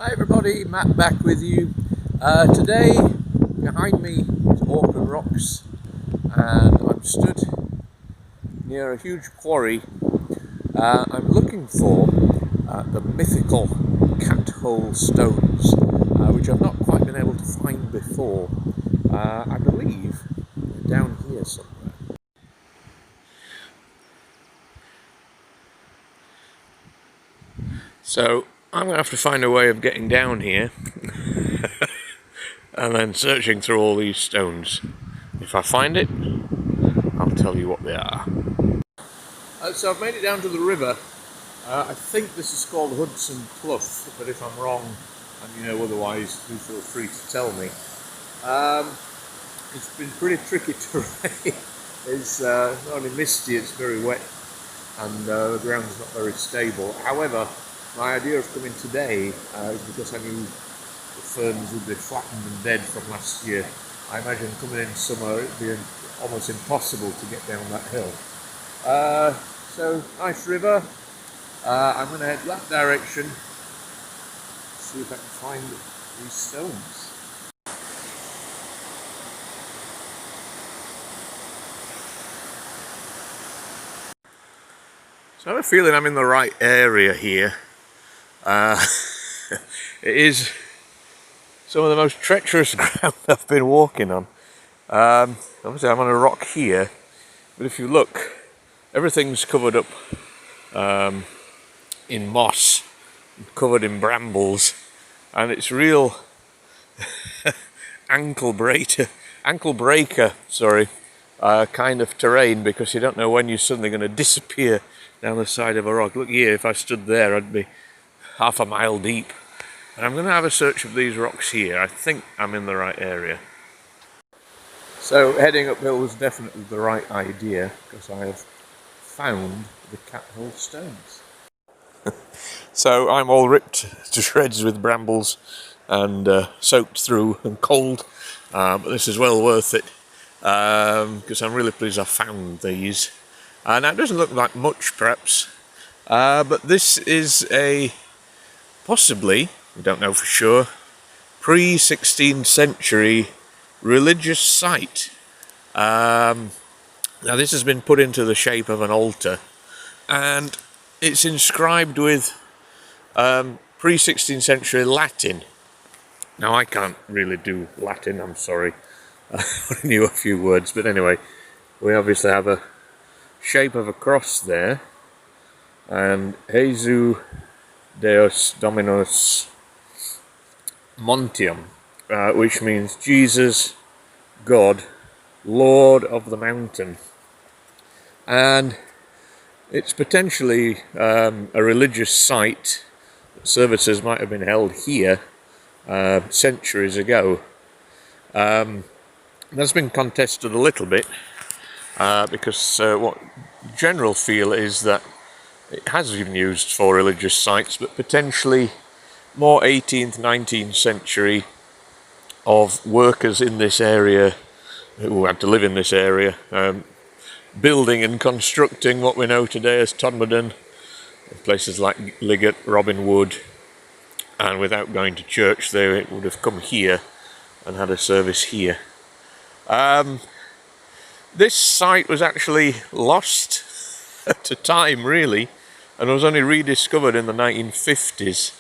Hi everybody, Matt back with you. Today behind me is Orchan Rocks and I'm stood near a huge quarry. I'm looking for the mythical Cathole Stones, which I've not quite been able to find before. I believe they're down here somewhere. So I'm going to have to find a way of getting down here and then searching through all these stones. If I find it, I'll tell you what they are. So I've made it down to the river. I think this is called Hudson Clough, but if I'm wrong and you know otherwise, do feel free to tell me. It's been pretty tricky terrain. It's not only misty, it's very wet, and the ground's not very stable. However, my idea of coming today is because I knew the ferns would be flattened and dead from last year. I imagine coming in summer it'd be almost impossible to get down that hill. So, nice river. I'm going to head that direction, see if I can find these stones. So I have a feeling I'm in the right area here. It is some of the most treacherous ground I've been walking on. Obviously I'm on a rock here, but if you look, everything's covered up in moss, covered in brambles, and it's real ankle breaker, kind of terrain, because you don't know when you're suddenly going to disappear down the side of a rock. Look here, if I stood there I'd be half a mile deep. And I'm going to have a search of these rocks here. I think I'm in the right area. So heading uphill was definitely the right idea, because I have found the Cathole Stones. So I'm all ripped to shreds with brambles and soaked through and cold, but this is well worth it, because I'm really pleased I found these. Now it doesn't look like much perhaps, but this is a possibly, we don't know for sure, pre-16th century religious site. Now this has been put into the shape of an altar, and it's inscribed with pre-16th century Latin. Now I can't really do Latin, I'm sorry. I knew a few words, but anyway, we obviously have a shape of a cross there, and Jesus Deus Dominus Montium, which means Jesus, God, Lord of the mountain. And it's potentially a religious site. Services might have been held here centuries ago. That's been contested a little bit, because what general feel is that it has been used for religious sites, but potentially more 18th, 19th century of workers in this area who had to live in this area, building and constructing what we know today as Todmorden, places like Liggett, Robin Wood, and without going to church they would have come here and had a service here. This site was actually lost to time really, and was only rediscovered in the 1950s.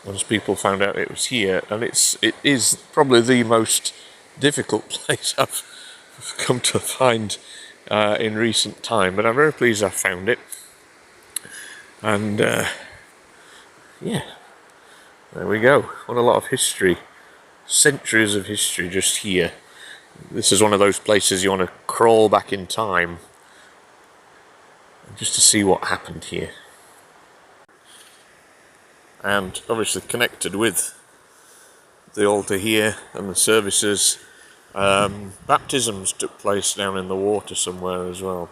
Once people found out it was here, and it is probably the most difficult place I've come to find in recent time, but I'm very pleased I found it. And yeah, there we go. What a lot of history, centuries of history just here. This is one of those places you want to crawl back in time just to see what happened here. And obviously connected with the altar here and the services, baptisms took place down in the water somewhere as well.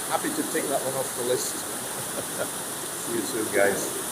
Happy to tick that that one off the list. See you soon, guys.